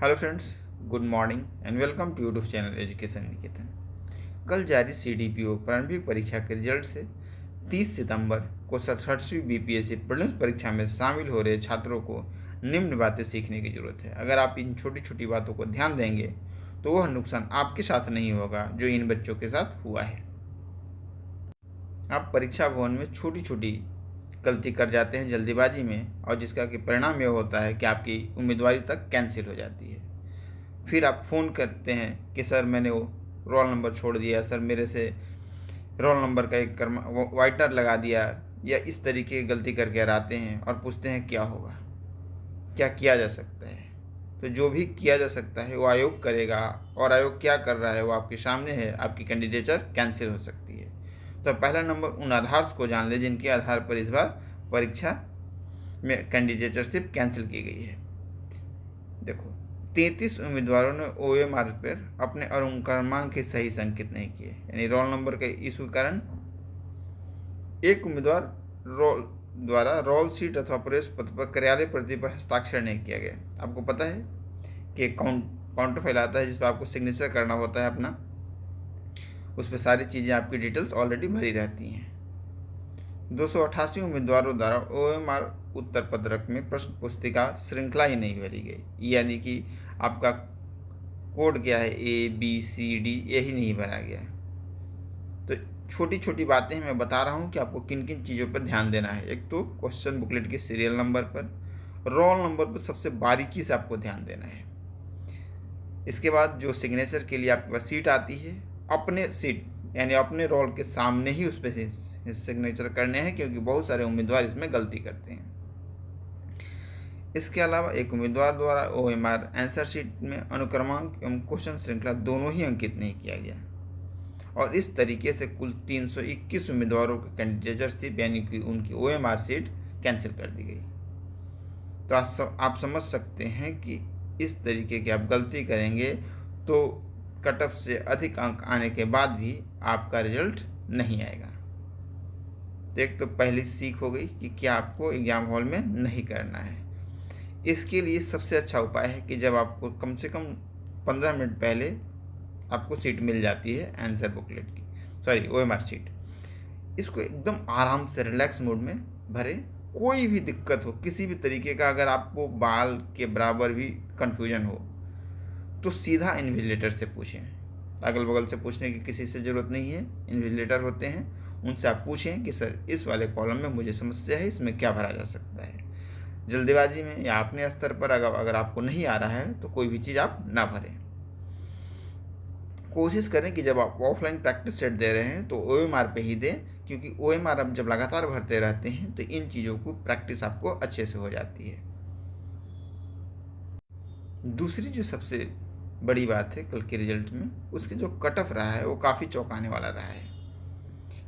Hello friends, good morning and welcome to YouTube channel education Niketan. कल जारी CDPO प्रारंभिक परीक्षा के रिजल्ट से 30 सितंबर को 67वीं BPSC प्रीलिम्स परीक्षा में शामिल हो रहे छात्रों को निम्न बातें सीखने की जरूरत है। अगर आप इन छोटी छोटी बातों को ध्यान देंगे तो वह नुकसान आपके साथ नहीं होगा जो इन बच्चों के साथ हुआ है। आप परीक्षा भवन में छोटी छोटी गलती कर जाते हैं जल्दीबाजी में, और जिसका कि परिणाम यह होता है कि आपकी उम्मीदवारी तक कैंसिल हो जाती है। फिर आप फ़ोन करते हैं कि सर मैंने वो रोल नंबर छोड़ दिया, सर मेरे से रोल नंबर का एक वाइटनर लगा दिया, या इस तरीके की गलती करके आते हैं और पूछते हैं क्या होगा, क्या किया जा सकता है। तो जो भी किया जा सकता है वो आयोग करेगा, और आयोग क्या कर रहा है वो आपके सामने है। आपकी कैंडिडेचर कैंसिल हो सकती है। तो पहला नंबर, उन आधार्स को जान ले जिनके आधार पर इस बार परीक्षा में कैंडिडेटरशिप कैंसिल की गई है। देखो, 33 उम्मीदवारों ने OMR पर अपने अनुक्रमांक के सही संकेत नहीं किए, यानी रोल नंबर के इशू के कारण एक उम्मीदवार द्वारा रोल सीट अथवा प्रवेश पत्र पर कार्यालय प्रति पर हस्ताक्षर नहीं किया गया। आपको पता है कि काउंटर फाइल आता है जिस पर आपको सिग्नेचर करना होता है अपना, उस पर सारी चीज़ें आपकी डिटेल्स ऑलरेडी भरी रहती हैं। 288 उम्मीदवारों द्वारा OMR उत्तर पत्रक में प्रश्न पुस्तिका श्रृंखला ही नहीं भरी गई, यानी कि आपका कोड क्या है ABCD यही नहीं भरा गया। तो छोटी छोटी बातें मैं बता रहा हूँ कि आपको किन किन चीज़ों पर ध्यान देना है। एक तो क्वेश्चन बुकलेट के सीरियल नंबर पर, रोल नंबर पर सबसे बारीकी से आपको ध्यान देना है। इसके बाद जो सिग्नेचर के लिए आपके पास सीट आती है, अपने सीट यानी अपने रोल के सामने ही उस पर सिग्नेचर करने हैं, क्योंकि बहुत सारे उम्मीदवार इसमें गलती करते हैं। इसके अलावा एक उम्मीदवार द्वारा OMR आंसर शीट में अनुक्रमांक एवं क्वेश्चन श्रृंखला दोनों ही अंकित नहीं किया गया, और इस तरीके से कुल 321 उम्मीदवारों की कैंडिडेटशिप यानी कि उनकी OMR सीट कैंसिल कर दी गई। तो आप समझ सकते हैं कि इस तरीके की आप गलती करेंगे तो कट ऑफ से अधिक अंक आने के बाद भी आपका रिजल्ट नहीं आएगा। तो एक तो पहली सीख हो गई कि क्या आपको एग्जाम हॉल में नहीं करना है। इसके लिए सबसे अच्छा उपाय है कि जब आपको कम से कम 15 मिनट पहले आपको सीट मिल जाती है आंसर बुकलेट की, OMR सीट, इसको एकदम आराम से रिलैक्स मोड में भरें। कोई भी दिक्कत हो किसी भी तरीके का, अगर आपको बाल के बराबर भी कन्फ्यूजन हो तो सीधा इन्विजिलेटर से पूछें। अगल बगल से पूछने की किसी से ज़रूरत नहीं है, इन्विजिलेटर होते हैं, उनसे आप पूछें कि सर इस वाले कॉलम में मुझे समस्या है, इसमें क्या भरा जा सकता है। जल्दीबाजी में या अपने स्तर पर अगर आपको नहीं आ रहा है तो कोई भी चीज़ आप ना भरें। कोशिश करें कि जब आप ऑफलाइन प्रैक्टिस सेट दे रहे हैं तो OMR पे ही दें, क्योंकि OMR आप जब लगातार भरते रहते हैं तो इन चीज़ों को प्रैक्टिस आपको अच्छे से हो जाती है। दूसरी जो सबसे बड़ी बात है कल के रिजल्ट में, उसके जो कट ऑफ रहा है वो काफ़ी चौंकाने वाला रहा है।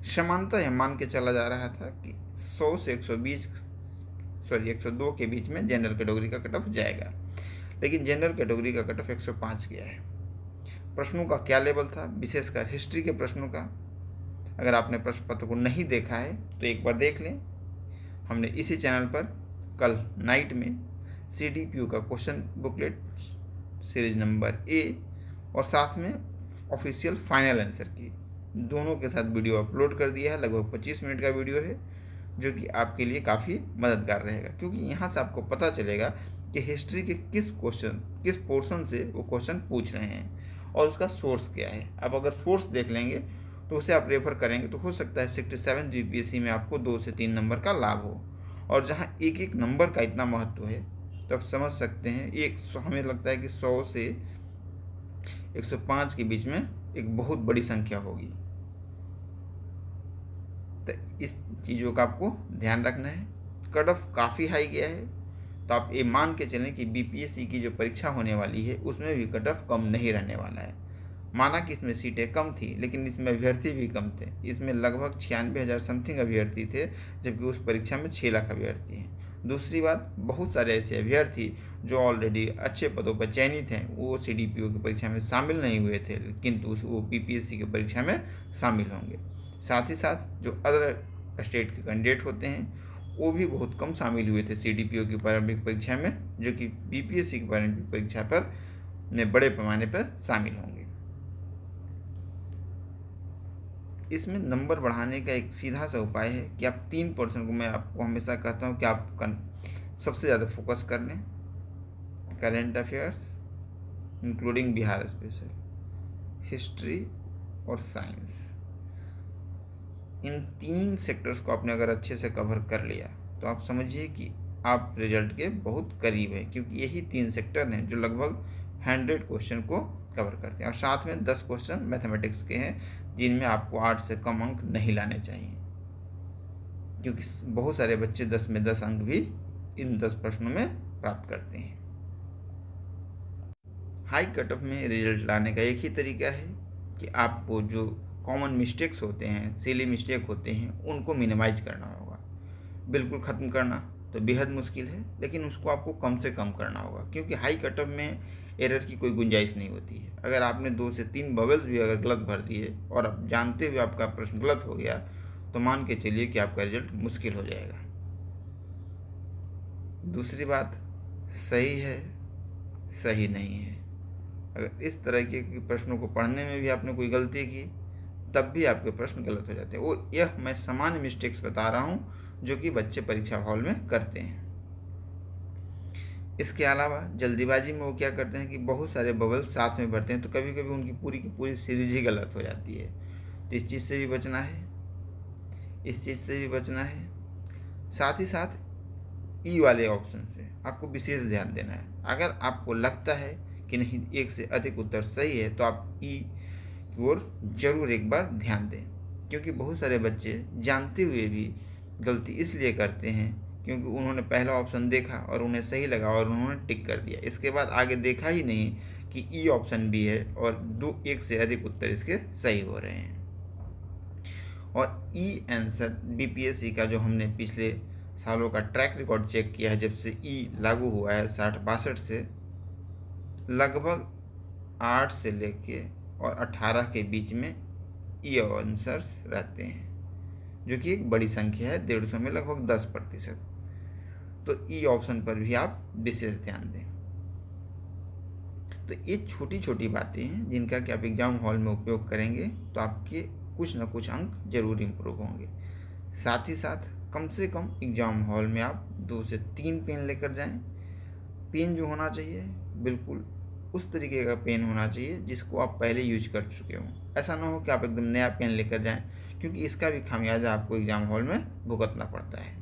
समानता यह मान के चला जा रहा था कि 100 से 102 के बीच में जनरल कैटेगरी का कट ऑफ जाएगा, लेकिन जनरल कैटेगरी का कट ऑफ 105 गया है। प्रश्नों का क्या लेवल था, विशेषकर हिस्ट्री के प्रश्नों का, अगर आपने प्रश्न पत्र को नहीं देखा है तो एक बार देख लें। हमने इसी चैनल पर कल नाइट में CDPO का question booklet series number A और साथ में ऑफिशियल फाइनल आंसर की दोनों के साथ वीडियो अपलोड कर दिया है। लगभग 25 मिनट का वीडियो है, जो कि आपके लिए काफ़ी मददगार रहेगा, क्योंकि यहाँ से आपको पता चलेगा कि हिस्ट्री के किस पोर्शन से वो क्वेश्चन पूछ रहे हैं और उसका सोर्स क्या है। आप अगर सोर्स देख लेंगे तो उसे आप रेफर करेंगे तो हो सकता है 67 GPSC में आपको 2 से 3 नंबर का लाभ हो। और जहाँ एक एक नंबर का इतना महत्व है तो आप समझ सकते हैं, हमें लगता है कि 100 से 105 के बीच में एक बहुत बड़ी संख्या होगी। तो इस चीज़ों का आपको ध्यान रखना है। कट ऑफ काफ़ी हाई गया है, तो आप ये मान के चलें कि BPSC की जो परीक्षा होने वाली है उसमें भी कट ऑफ कम नहीं रहने वाला है। माना कि इसमें सीटें कम थी, लेकिन इसमें अभ्यर्थी भी कम थे। इसमें लगभग 96,000 समथिंग अभ्यर्थी थे, जबकि उस परीक्षा में 6 लाख अभ्यर्थी हैं। दूसरी बात, बहुत सारे ऐसे अभ्यर्थी जो ऑलरेडी अच्छे पदों पर चयनित हैं वो CDPO की परीक्षा में शामिल नहीं हुए थे, किंतु वो BPSC की परीक्षा में शामिल होंगे। साथ ही साथ जो अदर स्टेट के कैंडिडेट होते हैं वो भी बहुत कम शामिल हुए थे CDPO की प्रारंभिक परीक्षा में, जो कि BPSC की प्रारंभिक परीक्षा पर में बड़े पैमाने पर शामिल होंगे। इसमें नंबर बढ़ाने का एक सीधा सा उपाय है कि आप 3% को, मैं आपको हमेशा कहता हूँ कि आप सबसे ज़्यादा फोकस कर लें। Current affairs including Bihar special, history और साइंस, इन 3 सेक्टर्स को आपने अगर अच्छे से कवर कर लिया तो आप समझिए कि आप रिजल्ट के बहुत करीब हैं, क्योंकि यही 3 सेक्टर हैं जो लगभग 100 क्वेश्चन को कवर करते हैं, और साथ में 10 क्वेश्चन मैथमेटिक्स के हैं जिनमें आपको 8 से कम अंक नहीं लाने चाहिए, क्योंकि बहुत सारे बच्चे 10 में 10 अंक भी इन 10 प्रश्नों में प्राप्त करते हैं। हाई कट ऑफ में रिजल्ट लाने का एक ही तरीका है कि आपको जो कॉमन मिस्टेक्स होते हैं, सिली मिस्टेक होते हैं, उनको मिनिमाइज करना होगा। बिल्कुल ख़त्म करना तो बेहद मुश्किल है, लेकिन उसको आपको कम से कम करना होगा, क्योंकि हाई कट ऑफ में एरर की कोई गुंजाइश नहीं होती है। अगर आपने 2 से 3 बबल्स भी अगर गलत भर दिए और आप जानते हुए आपका प्रश्न गलत हो गया, तो मान के चलिए कि आपका रिजल्ट मुश्किल हो जाएगा। दूसरी बात, सही है सही नहीं है। अगर इस तरह के प्रश्नों को पढ़ने में भी आपने कोई गलती की, तब भी आपके प्रश्न गलत हो जाते हैं। वो यह मैं सामान्य मिस्टेक्स बता रहा हूँ जो कि बच्चे परीक्षा हॉल में करते हैं। इसके अलावा जल्दीबाजी में वो क्या करते हैं कि बहुत सारे बबल्स साथ में भरते हैं, तो कभी कभी उनकी पूरी की पूरी सीरीज ही गलत हो जाती है। तो इस चीज़ से भी बचना है, इस चीज़ से भी बचना है। साथ ही साथ ई वाले ऑप्शन पे आपको विशेष ध्यान देना है। अगर आपको लगता है कि नहीं, एक से अधिक उत्तर सही है, तो आप ई की ओर जरूर एक बार ध्यान दें, क्योंकि बहुत सारे बच्चे जानते हुए भी गलती इसलिए करते हैं क्योंकि उन्होंने पहला ऑप्शन देखा और उन्हें सही लगा और उन्होंने टिक कर दिया। इसके बाद आगे देखा ही नहीं कि ई ऑप्शन भी है और एक से अधिक उत्तर इसके सही हो रहे हैं। और ई आंसर BPSC का जो हमने पिछले सालों का ट्रैक रिकॉर्ड चेक किया है, जब से ई लागू हुआ है 60-62 से, लगभग 8 से लेके और 18 के बीच में ई आंसर्स रहते हैं, जो कि एक बड़ी संख्या है। 150 में लगभग 10%। तो ई ऑप्शन पर भी आप विशेष ध्यान दें। तो ये छोटी छोटी बातें हैं जिनका कि आप एग्ज़ाम हॉल में उपयोग करेंगे तो आपके कुछ ना कुछ अंक जरूर इम्प्रूव होंगे। साथ ही साथ कम से कम एग्ज़ाम हॉल में आप 2 से 3 पेन लेकर जाएं। पेन जो होना चाहिए बिल्कुल उस तरीके का पेन होना चाहिए जिसको आप पहले यूज कर चुके हों। ऐसा ना हो कि आप एकदम नया पेन लेकर जाएं, क्योंकि इसका भी खामियाजा आपको एग्ज़ाम हॉल में भुगतना पड़ता है।